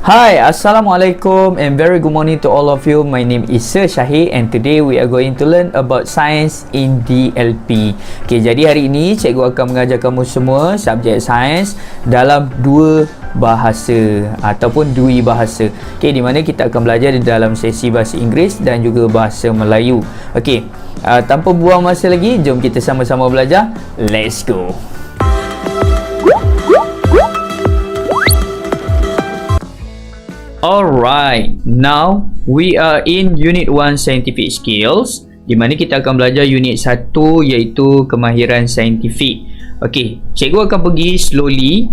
Hi, Assalamualaikum and very good morning to all of you. My name is Sir Syahid and today we are going to learn about science in DLP. Okay, jadi hari ini cikgu akan mengajar kamu semua subjek sains dalam dua bahasa ataupun dui bahasa. Okay, di mana kita akan belajar di dalam sesi bahasa Inggeris dan juga bahasa Melayu. Okay, tanpa buang masa lagi, jom kita sama-sama belajar. Let's go! Alright, now we are in Unit 1 Scientific Skills, di mana kita akan belajar Unit 1 iaitu kemahiran saintifik. Okay, cikgu akan pergi slowly,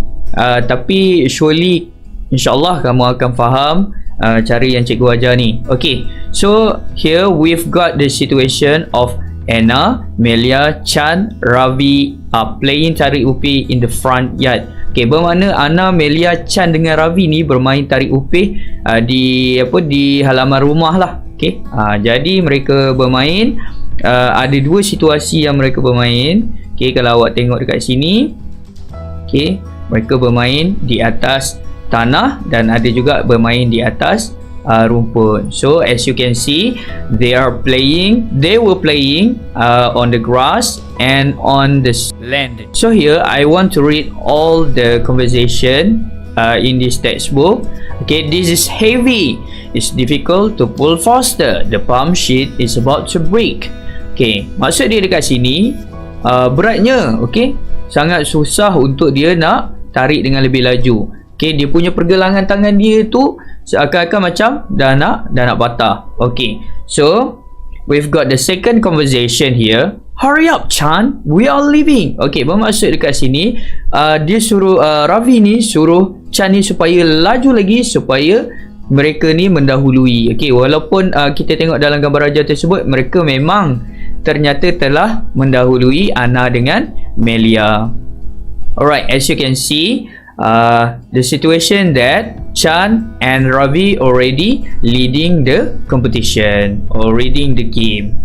tapi surely insyaAllah kamu akan faham cara yang cikgu ajar ni. Okay, so here we've got the situation of Anna, Melia, Chan, Ravi are playing tarik upih in the front yard. Okay, bermakna Anna, Melia, Chan dengan Ravi ni bermain tarik upih di halaman rumah lah. Okay, jadi mereka bermain, ada dua situasi yang mereka bermain. Okay, kalau awak tengok dekat sini, okay, mereka bermain di atas tanah dan ada juga bermain di atas rumput. So as you can see, they were playing on the grass and on the land. So here I want to read all the conversation in this textbook. Okay, this is heavy, it's difficult to pull faster, the palm sheet is about to break. Okay, maksud dia dekat sini beratnya, okay, sangat susah untuk dia nak tarik dengan lebih laju. Okay, dia punya pergelangan tangan dia tu seakan-akan macam dah nak patah. Okay, so we've got the second conversation here. Hurry up, Chan, we are leaving. Okay, bermaksud dekat sini dia suruh Ravi ni suruh Chan ni supaya laju lagi, supaya mereka ni mendahului. Okay, walaupun kita tengok dalam gambar ajar tersebut, mereka memang ternyata telah mendahului Anna dengan Melia. Alright, as you can see, the situation that Chan and Ravi already leading the competition or leading the game.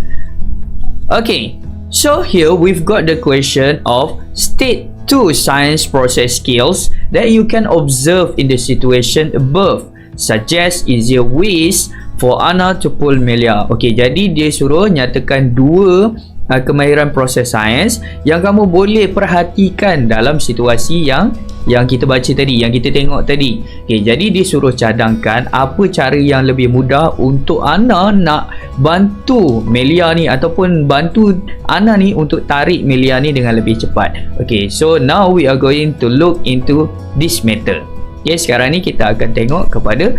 Okay, so here we've got the question of state 2 science process skills that you can observe in the situation above. Suggest easier ways for Anna to pull Melia. Okay, jadi dia suruh nyatakan dua kemahiran proses sains yang kamu boleh perhatikan dalam situasi yang kita baca tadi, yang kita tengok tadi. Okay, jadi dia suruh cadangkan apa cara yang lebih mudah untuk Anna nak bantu Melia ni ataupun bantu Anna ni untuk tarik Melia ni dengan lebih cepat. Okay, so now we are going to look into this method. Okay, sekarang ni kita akan tengok kepada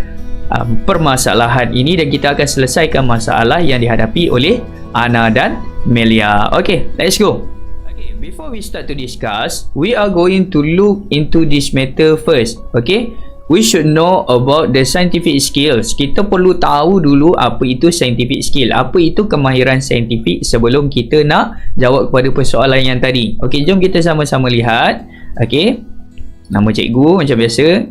permasalahan ini dan kita akan selesaikan masalah yang dihadapi oleh Anna dan Melia. Okay, let's go. Okay, before we start to discuss, we are going to look into this matter first. Okay, we should know about the scientific skills. Kita perlu tahu dulu apa itu scientific skill, apa itu kemahiran saintifik sebelum kita nak jawab kepada persoalan yang tadi. Okay, jom kita sama-sama lihat. Okay, nama cikgu macam biasa.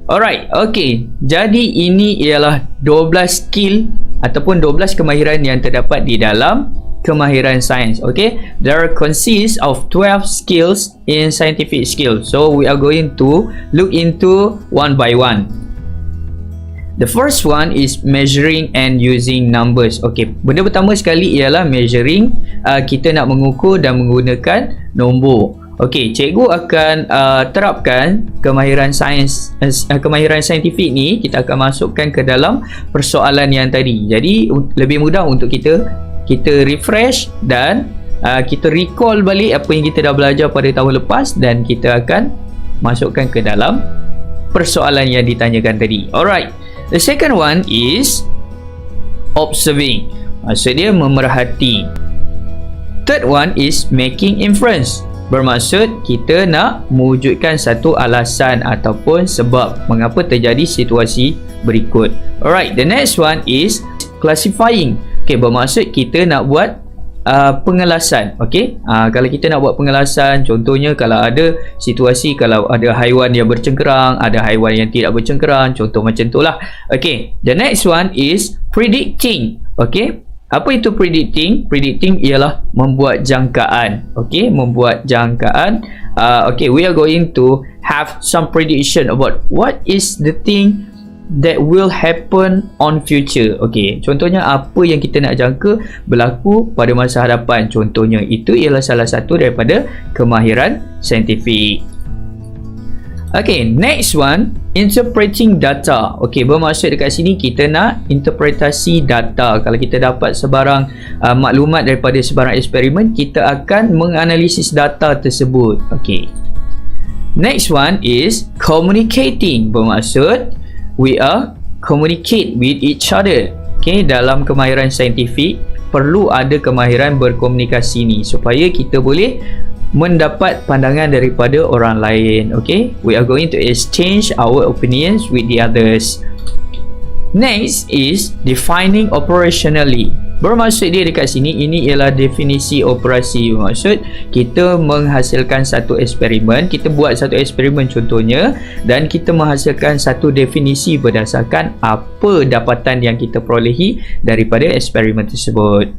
Alright, okay, jadi ini ialah 12 skill ataupun 12 kemahiran yang terdapat di dalam kemahiran sains. Okay, there consists of 12 skills in scientific skills. So we are going to look into one by one. The first one is measuring and using numbers. Okay, benda pertama sekali ialah measuring. Kita nak mengukur dan menggunakan nombor. Okey, cikgu akan terapkan kemahiran sains, kemahiran saintifik ni kita akan masukkan ke dalam persoalan yang tadi. Jadi lebih mudah untuk kita refresh dan kita recall balik apa yang kita dah belajar pada tahun lepas dan kita akan masukkan ke dalam persoalan yang ditanyakan tadi. Alright, the second one is observing. Maksud dia memerhati. Third one is making inference. Bermaksud kita nak mewujudkan satu alasan ataupun sebab mengapa terjadi situasi berikut. Alright, the next one is classifying. Okay, bermaksud kita nak buat pengelasan. Okay, kalau kita nak buat pengelasan, contohnya kalau ada situasi, kalau ada haiwan yang bercengkerang, ada haiwan yang tidak bercengkerang, contoh macam tu lah. Okay, the next one is predicting. Okay, Apa itu predicting? Predicting ialah membuat jangkaan. Okay, membuat jangkaan. Okay, we are going to have some prediction about what is the thing that will happen on future. Okay, contohnya apa yang kita nak jangka berlaku pada masa hadapan. Contohnya, itu ialah salah satu daripada kemahiran saintifik. Okay, next one, interpreting data. Okay, bermaksud dekat sini kita nak interpretasi data. Kalau kita dapat sebarang maklumat daripada sebarang eksperimen, kita akan menganalisis data tersebut. Okay. Next one is communicating. Bermaksud we are communicate with each other. Okay, dalam kemahiran saintifik perlu ada kemahiran berkomunikasi ni supaya kita boleh mendapat pandangan daripada orang lain. Okay, we are going to exchange our opinions with the others. Next is defining operationally. Bermaksud dia dekat sini, ini ialah definisi operasi. Bermaksud kita menghasilkan satu eksperimen, kita buat satu eksperimen contohnya, dan kita menghasilkan satu definisi berdasarkan apa dapatan yang kita perolehi daripada eksperimen tersebut.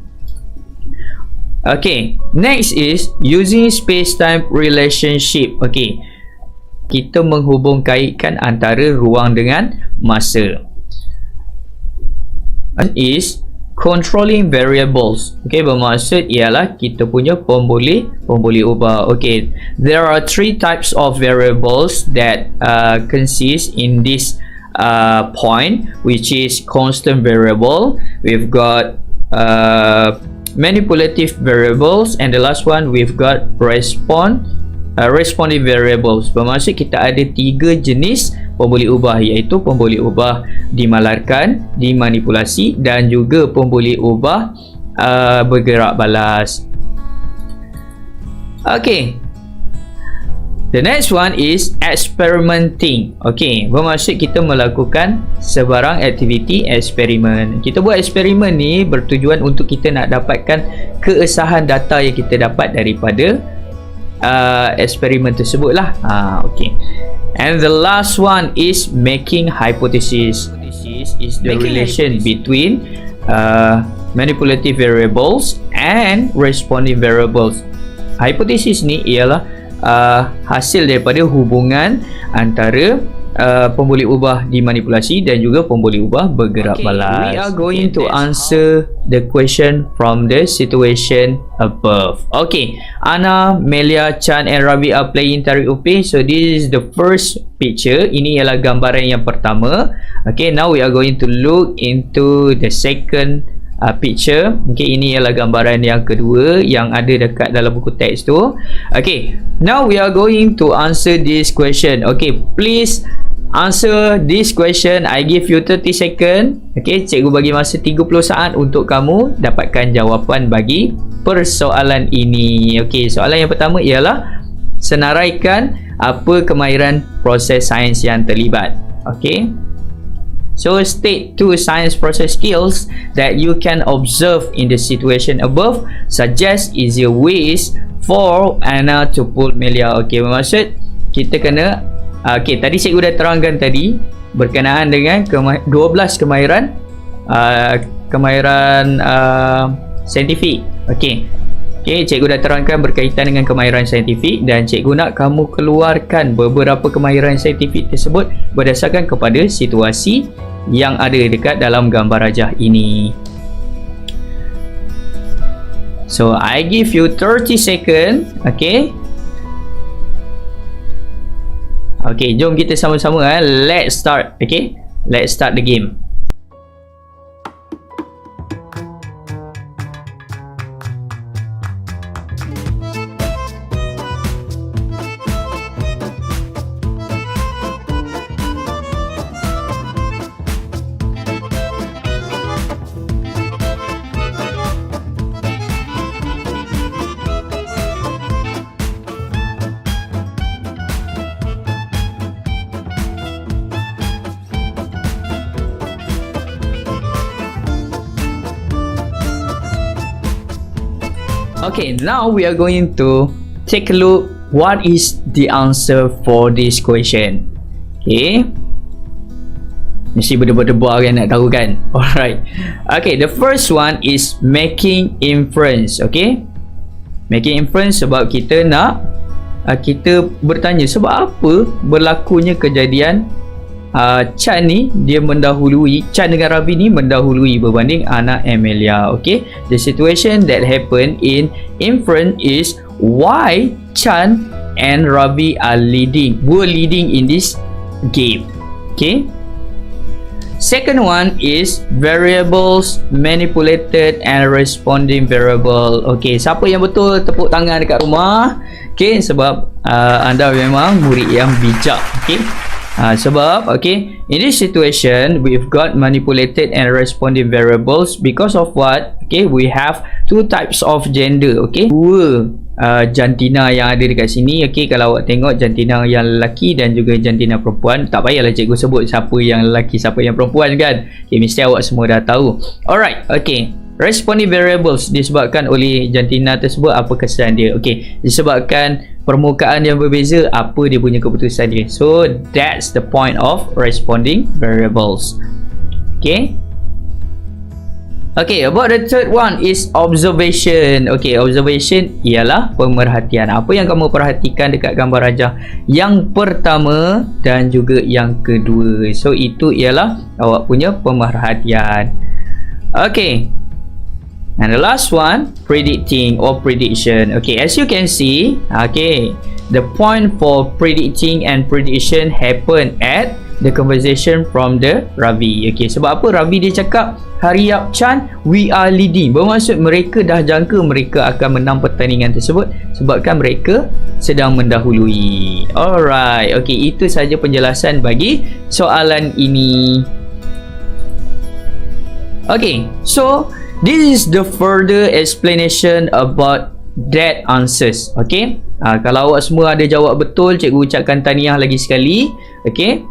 Okay, next is using space-time relationship. Okay, kita menghubungkaitkan antara ruang dengan masa. Is controlling variables. Okay, bermaksud ialah kita punya pemboleh ubah. Okay, there are 3 types of variables that consist in this point, which is constant variable. We've got manipulative variables, and the last one we've got responsive variables. Bermaksud kita ada 3 jenis pemboleh ubah, iaitu pemboleh ubah dimalarkan, dimanipulasi, dan juga pemboleh ubah bergerak balas. Okay, the next one is experimenting. Okay, bermaksud kita melakukan sebarang aktiviti eksperimen. Kita buat eksperimen ni bertujuan untuk kita nak dapatkan keesahan data yang kita dapat daripada eksperimen tersebut lah. Okay. And the last one is making hypothesis. Hypothesis is the relation between manipulative variables and responsive variables. Hypothesis ni ialah hasil daripada hubungan antara pemboleh ubah dimanipulasi dan juga pemboleh ubah bergerak balas. We are going to answer the question from the situation above. Okay, Ana, Melia, Chan and Ravi are playing Tarik Upin. So this is the first picture. Ini ialah gambaran yang pertama. Okay, now we are going to look into the second picture. Okay, ini ialah gambaran yang kedua yang ada dekat dalam buku teks tu. Okay, now we are going to answer this question. Okay, please answer this question. I give you 30 second. Okay, cikgu bagi masa 30 saat untuk kamu dapatkan jawapan bagi persoalan ini. Okay, soalan yang pertama ialah senaraikan apa kemahiran proses sains yang terlibat. Okay, so state 2 science process skills that you can observe in the situation above. Suggest easier ways for Anna to pull Melia. Okay, bermaksud kita kena okay, tadi cikgu dah terangkan tadi berkenaan dengan 12 kemahiran saintifik. Okay, cikgu dah terangkan berkaitan dengan kemahiran saintifik, dan cikgu nak kamu keluarkan beberapa kemahiran saintifik tersebut berdasarkan kepada situasi yang ada dekat dalam gambar rajah ini. So I give you 30 second. Okay, okay, jom kita sama-sama let's start. Okay, let's start the game. Okay, now we are going to take a look what is the answer for this question. Okay, Mesti berdebar-debar kan nak tahu kan. Alright. Okay, the first one is making inference. Okay, making inference sebab kita nak kita bertanya sebab apa berlakunya kejadian Chan ni dia mendahului, Chan dengan Ravi ni mendahului berbanding anak Amelia. Okay, the situation that happened in inference is why Chan and Ravi were leading in this game. Okay, second one is variables manipulated and responding variable. Okay, siapa yang betul tepuk tangan dekat rumah. Okay, sebab anda memang murid yang bijak. Okay, sebab okay, in this situation we've got manipulated and responding variables because of what? Okay, we have two types of gender. Okay, dua jantina yang ada dekat sini. Okay, kalau awak tengok jantina yang lelaki dan juga jantina perempuan, tak payahlah cikgu sebut siapa yang lelaki siapa yang perempuan kan. Okay, mesti awak semua dah tahu. Alright, okay, responding variables disebabkan oleh jantina tersebut apa kesan dia. Okay, disebabkan permukaan yang berbeza apa dia punya keputusan dia. So that's the point of responding variables. Okay, okay, about the third one is observation. Okay, observation ialah pemerhatian. Apa yang kamu perhatikan dekat gambar rajah yang pertama dan juga yang kedua. So itu ialah awak punya pemerhatian. Okay, and the last one, predicting or prediction. Okay, as you can see, okay, the point for predicting and prediction happen at the conversation from the Ravi. Okay, sebab apa Ravi dia cakap hurry up Chan, we are leading. Bermaksud mereka dah jangka mereka akan menang pertandingan tersebut sebabkan mereka sedang mendahului. Alright, okay, itu saja penjelasan bagi soalan ini. Okay, so this is the further explanation about that answers. Okay, kalau awak semua ada jawab betul, cikgu ucapkan tahniah lagi sekali. Okay,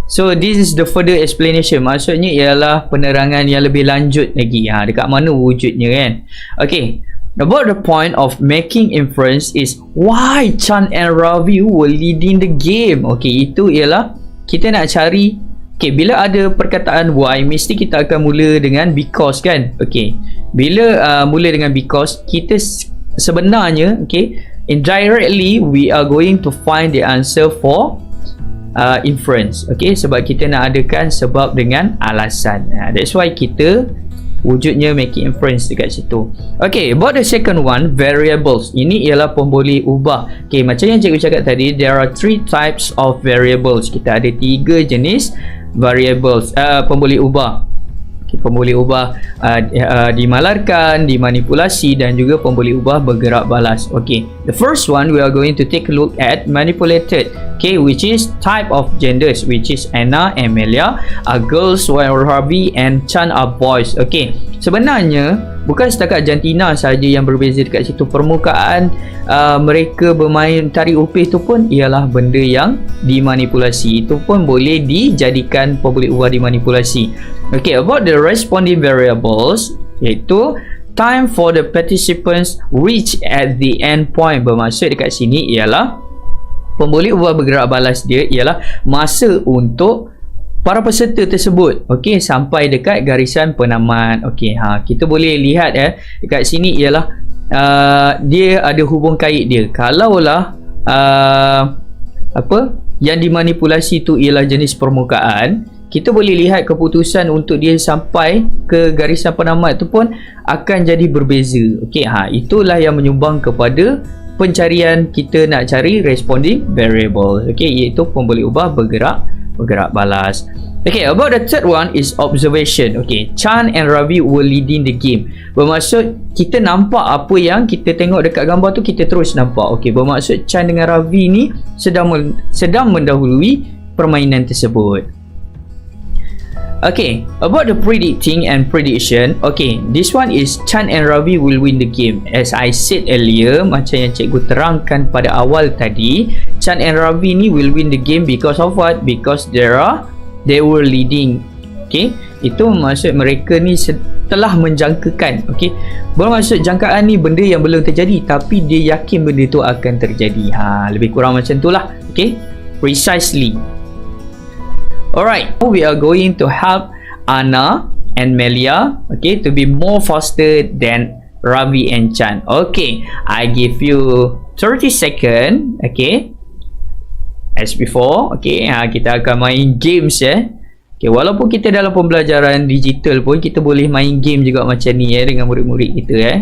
so this is the further explanation. Maksudnya ialah penerangan yang lebih lanjut lagi. Dekat mana wujudnya kan. Okay, about the point of making inference is why Chan and Ravi were leading the game. Okay, itu ialah kita nak cari. Okay, bila ada perkataan why, mesti kita akan mula dengan because kan. Okay, bila mula dengan because, kita sebenarnya okay, indirectly we are going to find the answer for inference. Okay, sebab kita nak adakan sebab dengan alasan. That's why kita wujudnya making inference dekat situ. Okay, about the second one, variables. Ini ialah pemboleh ubah. Okay, macam yang cikgu cakap tadi, there are three types of variables. Kita ada 3 jenis variables, pemboleh ubah. Okay, pemboleh ubah dimalarkan, dimanipulasi dan juga pemboleh ubah bergerak balas. Okay, the first one we are going to take a look at manipulated. Okay, which is type of genders, which is Anna, Amelia are girls, while Ravi and Chan are boys. Okay, sebenarnya bukan setakat jantina saja yang berbeza dekat situ. Permukaan mereka bermain tarik upih tu pun ialah benda yang dimanipulasi. Itu pun boleh dijadikan pemboleh ubah dimanipulasi. Okay, about the responding variables, iaitu time for the participants reach at the end point. Bermaksud dekat sini ialah pemboleh ubah bergerak balas dia ialah masa untuk para peserta tersebut, okey, sampai dekat garisan penamat. Okey, kita boleh lihat dekat sini ialah dia ada hubung kait dia. Kalaulah apa yang dimanipulasi tu ialah jenis permukaan, kita boleh lihat keputusan untuk dia sampai ke garisan penamat tu pun akan jadi berbeza. Okey, itulah yang menyumbang kepada pencarian kita nak cari responding variable. Okey, iaitu pemboleh ubah bergerak balas. Okay, about the third one is observation. Okay, Chan and Ravi were leading the game. Bermaksud kita nampak apa yang kita tengok dekat gambar tu, kita terus nampak. Okay, bermaksud Chan dengan Ravi ni sedang mendahului permainan tersebut. Okay, about the predicting and prediction. Okay, this one is Chan and Ravi will win the game. As I said earlier, macam yang cikgu terangkan pada awal tadi, Chan and Ravi ni will win the game because of what? Because they were leading. Okay, itu maksud mereka ni telah menjangkakan. Okay, bermaksud jangkaan ni benda yang belum terjadi tapi dia yakin benda tu akan terjadi. Lebih kurang macam tu lah. Okay, precisely. Alright, we are going to help Anna and Melia, okay, to be more faster than Ravi and Chan. Okay, I give you 30 seconds, okay. As before, okay, kita akan main games ya. Okay, walaupun kita dalam pembelajaran digital pun, kita boleh main game juga macam ni ya, dengan murid-murid kita ya.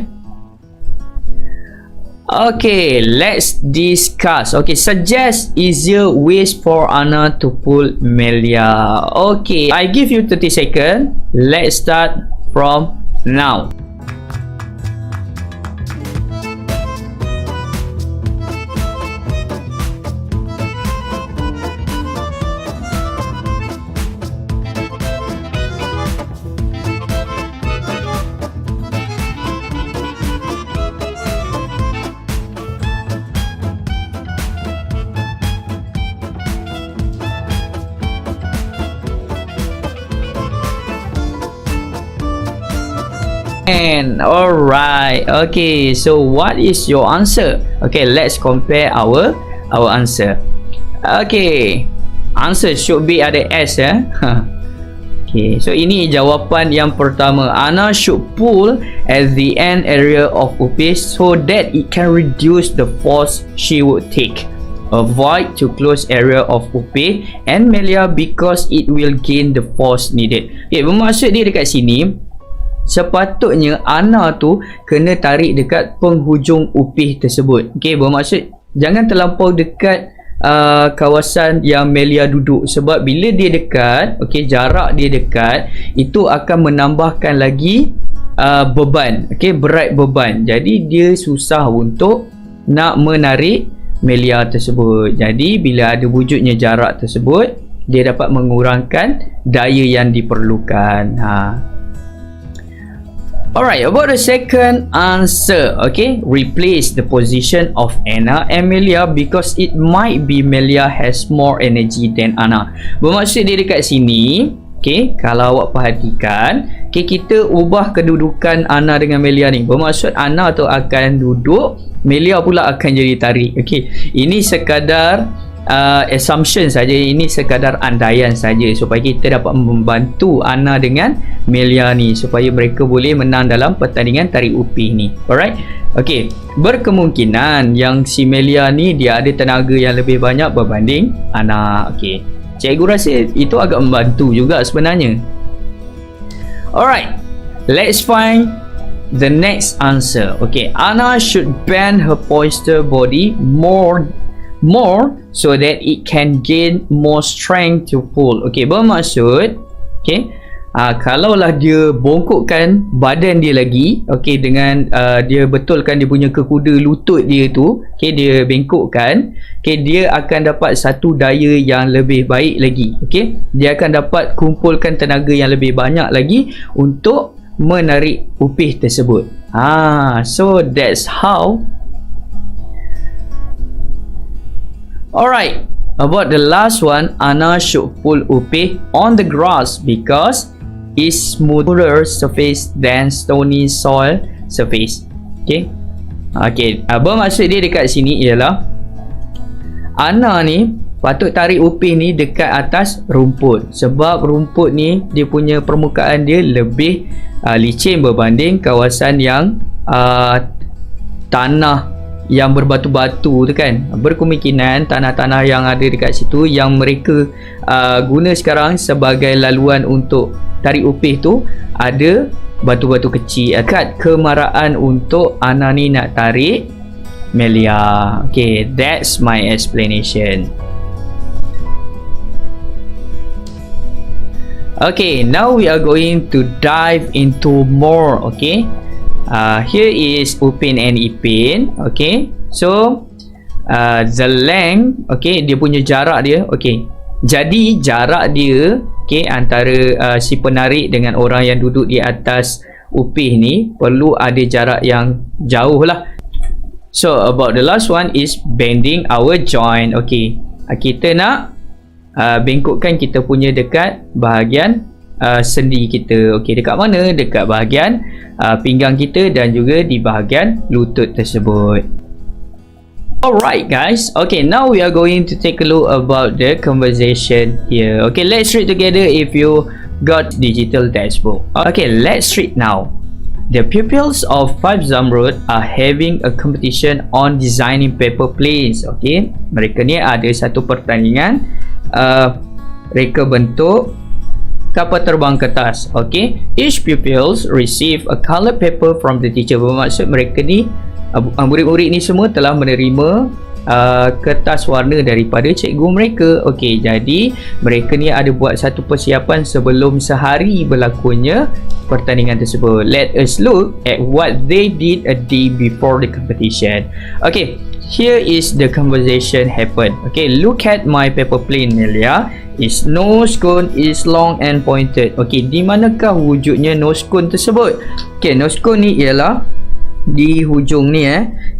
Okay, let's discuss. Okay, suggest easier ways for Anna to pull Melia. Okay, I give you 30 seconds. Let's start from now. Alright, okay, so what is your answer? Okay, let's compare our answer. Okay, answer should be ada S ya. Okay, so ini jawapan yang pertama. Anna should pull at the end area of upis so that it can reduce the force she would take. Avoid to close area of upis and Melia because it will gain the force needed. Okay, bermaksud dia dekat sini, sepatutnya Anna tu kena tarik dekat penghujung upih tersebut. Okey, bermaksud jangan terlampau dekat kawasan yang Melia duduk, sebab bila dia dekat, okey, jarak dia dekat, itu akan menambahkan lagi beban, okey, berat beban. Jadi dia susah untuk nak menarik Melia tersebut. Jadi bila ada wujudnya jarak tersebut, dia dapat mengurangkan daya yang diperlukan. Alright, about the second answer, okay, replace the position of Anna and Melia because it might be Melia has more energy than Anna. Bermaksud dia dekat sini, okay, kalau awak perhatikan, okay, kita ubah kedudukan Anna dengan Melia ni. Bermaksud Anna tu akan duduk, Melia pula akan jadi tarik. Okay, ini sekadar assumption saja, ini sekadar andaian saja supaya kita dapat membantu Anna dengan Melia ni supaya mereka boleh menang dalam pertandingan tarik upih ni. Alright, okay, berkemungkinan yang si Melia ni dia ada tenaga yang lebih banyak berbanding Anna. Okay, cikgu rasa itu agak membantu juga sebenarnya. Alright, let's find the next answer. Okay, Anna should bend her posterior body more so that it can gain more strength to pull. Okay, bermaksud, okay, kalaulah dia bongkokkan badan dia lagi, okay, dengan dia betulkan dia punya kekuda lutut dia tu, okay, dia bengkokkan, okay, dia akan dapat satu daya yang lebih baik lagi. Okay, dia akan dapat kumpulkan tenaga yang lebih banyak lagi untuk menarik upih tersebut. So that's how. Alright, about the last one, Anna should pull upih on the grass because it's smoother surface than stony soil surface. Okay, okay, bermaksud dia dekat sini ialah Anna ni patut tarik upih ni dekat atas rumput, sebab rumput ni dia punya permukaan dia lebih licin berbanding kawasan yang tanah yang berbatu-batu tu kan. Berkemungkinan tanah-tanah yang ada dekat situ yang mereka guna sekarang sebagai laluan untuk tarik upih tu ada batu-batu kecil. Akad kemaraan untuk Anna ni nak tarik Melia. Okay, that's my explanation. Okay, now we are going to dive into more. Okay, here is Upin and Ipin. Okay, so the length, okay, dia punya jarak dia. Okay, jadi jarak dia, okay, antara si penarik dengan orang yang duduk di atas upih ni perlu ada jarak yang jauh lah. So about the last one is bending our joint. Okay, kita nak bengkokkan kita punya dekat bahagian sendi kita. Okey, dekat mana? Dekat bahagian pinggang kita dan juga di bahagian lutut tersebut. Alright guys, okay, now we are going to take a look about the conversation here. Okay, let's read together if you got digital textbook. Okay, let's read now. The pupils of 5 Zamrud are having a competition on designing paper planes. Okay, mereka ni ada satu pertandingan reka bentuk kapal terbang kertas. Okay, each pupils receive a color paper from the teacher. Bermaksud mereka ni murid-murid ni semua telah menerima kertas warna daripada cikgu mereka. Okey, jadi mereka ni ada buat satu persiapan sebelum sehari berlakunya pertandingan tersebut. Let us look at what they did a day before the competition. Okay, here is the conversation happen. Okay, look at my paper plane, Melia. Its nose cone is long and pointed. Okay, di manakah wujudnya nose cone tersebut? Okay, nose cone ni ialah di hujung ni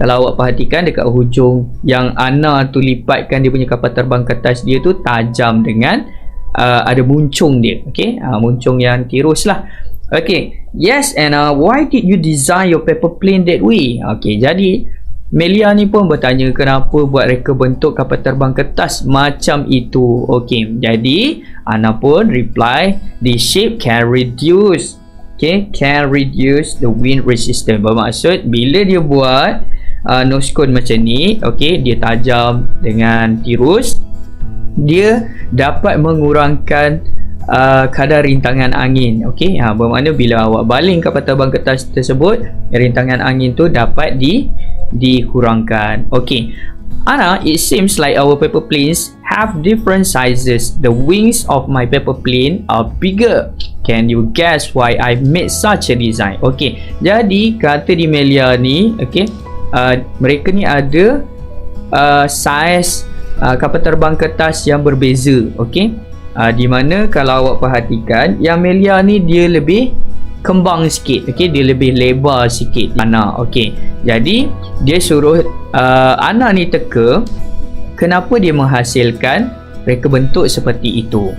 kalau awak perhatikan dekat hujung yang Ana tu lipatkan dia punya kapal terbang kertas dia tu tajam dengan ada muncung dia. Okey, muncung yang tirus lah. Okey, yes, and why did you design your paper plane that way? Okey, jadi Melia ni pun bertanya kenapa buat reka bentuk kapal terbang kertas macam itu. Okey, jadi Ana pun reply, the shape can reduce. Okay, can reduce the wind resistance. Bermaksud bila dia buat nose cone macam ni, okay, dia tajam dengan tirus, dia dapat mengurangkan kadar rintangan angin. Okay, bermakna bila awak baling kapal terbang kertas tersebut, rintangan angin tu dapat dikurangkan. Okay, Ana, it seems like our paper planes have different sizes. The wings of my paper plane are bigger. Can you guess why I made such a design? Okay, jadi kata di Melia ni, okay, mereka ni ada saiz kapal terbang kertas yang berbeza. Okay, di mana kalau awak perhatikan yang Melia ni dia lebih kembang sikit. Okay, dia lebih lebar sikit Ana. Okay, jadi dia suruh Ana ni teka kenapa dia menghasilkan reka bentuk seperti itu.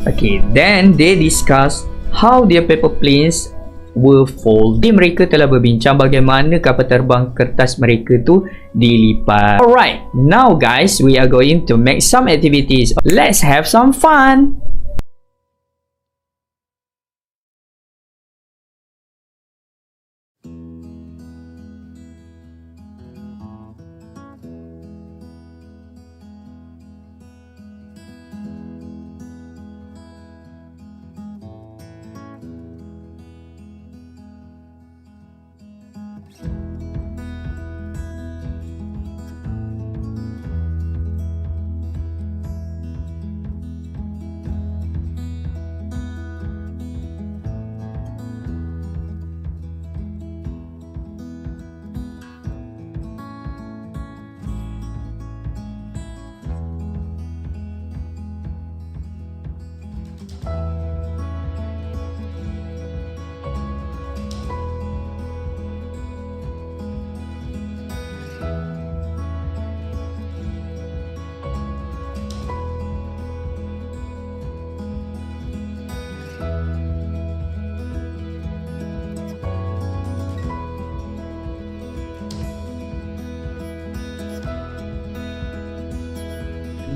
Okay, then they discuss how their paper planes were folded. Jadi mereka telah berbincang bagaimana kapal terbang kertas mereka tu dilipat. Alright, now guys, we are going to make some activities. Let's have some fun.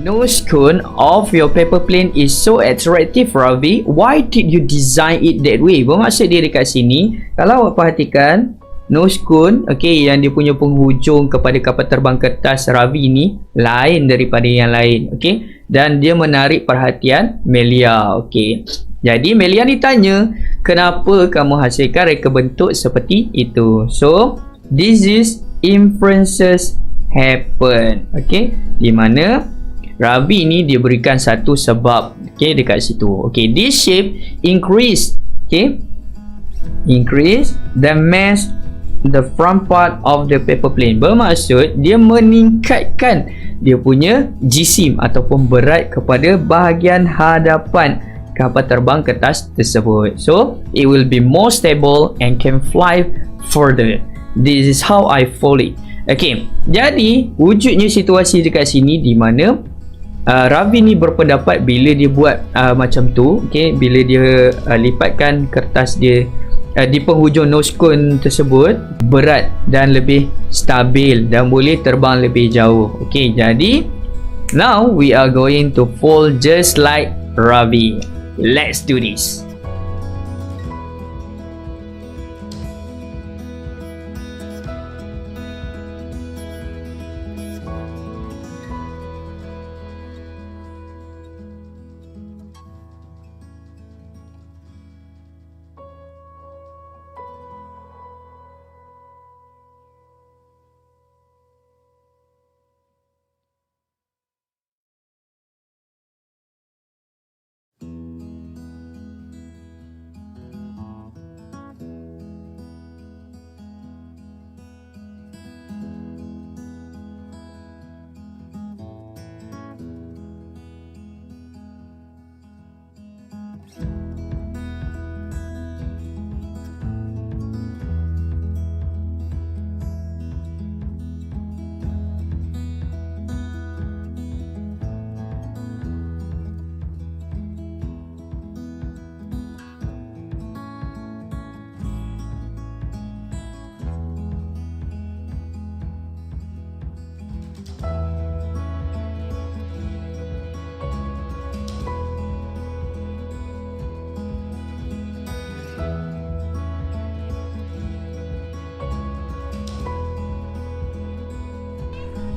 Nose cone of your paper plane is so attractive, Ravi. Why did you design it that way? Bermaksud dia dekat sini, kalau awak perhatikan nose cone, okay, yang dia punya penghujung kepada kapal terbang kertas Ravi ni lain daripada yang lain, okay, dan dia menarik perhatian Melia. Okay, jadi Melia ni tanya, kenapa kamu hasilkan reka bentuk seperti itu? So this is inferences happen. Okay, di mana Ravi ni dia berikan satu sebab, okay, dekat situ. Okay, this shape increase, okay, increase the mass the front part of the paper plane. Bermaksud dia meningkatkan dia punya jisim ataupun berat kepada bahagian hadapan kapal terbang kertas tersebut. So it will be more stable and can fly further. This is how I fold it. Okay, jadi wujudnya situasi dekat sini di mana Ravi ni berpendapat bila dia buat macam tu, okay, bila dia lipatkan kertas dia di penghujung nose cone tersebut berat dan lebih stabil dan boleh terbang lebih jauh. Okey, jadi now we are going to fold just like Ravi. Let's do this.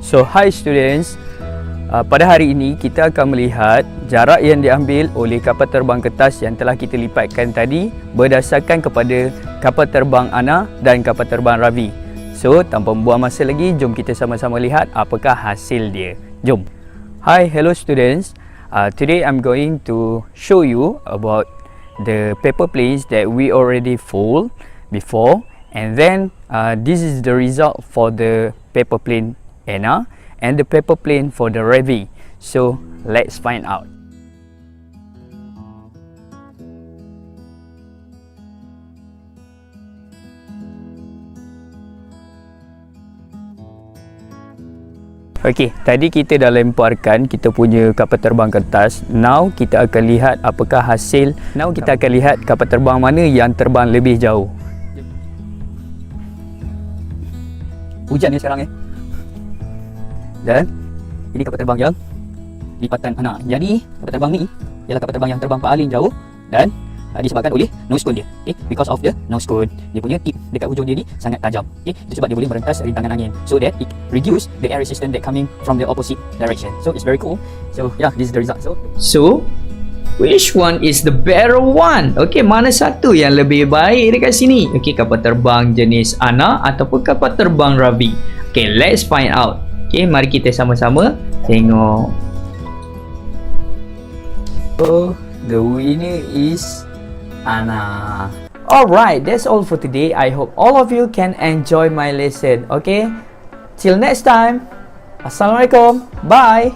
So, hi students. Pada hari ini kita akan melihat jarak yang diambil oleh kapal terbang kertas yang telah kita lipatkan tadi berdasarkan kepada kapal terbang Anna dan kapal terbang Ravi. So, tanpa membuang masa lagi, jom kita sama-sama lihat apakah hasil dia. Jom. Hi, hello students. Today I'm going to show you about the paper planes that we already fold before, and then this is the result for the paper plane Anna and the paper plane for the Ravi. So let's find out. Okey, tadi kita dah lemparkan kita punya kapal terbang kertas. Now kita akan lihat apakah hasil. Now kita akan lihat kapal terbang mana yang terbang lebih jauh. Hujan ni sekarang Dan ini kapal terbang yang lipatan Anna. Jadi kapal terbang ni ialah kapal terbang yang terbang paling jauh dan disebabkan oleh nose cone dia. Okay? Because of the nose cone, dia punya tip dekat hujung dia ni sangat tajam. Okay? Itu sebab dia boleh merentas rintangan angin, so that it reduce the air resistance that coming from the opposite direction. So it's very cool. So yeah, this is the result. So which one is the better one? Okay, mana satu yang lebih baik dekat sini? Okay, kapal terbang jenis Anna ataupun kapal terbang Ravi? Okay, let's find out. Okay, mari kita sama-sama tengok. So the winner is Anna. Alright, that's all for today. I hope all of you can enjoy my lesson. Okay, till next time. Assalamualaikum. Bye.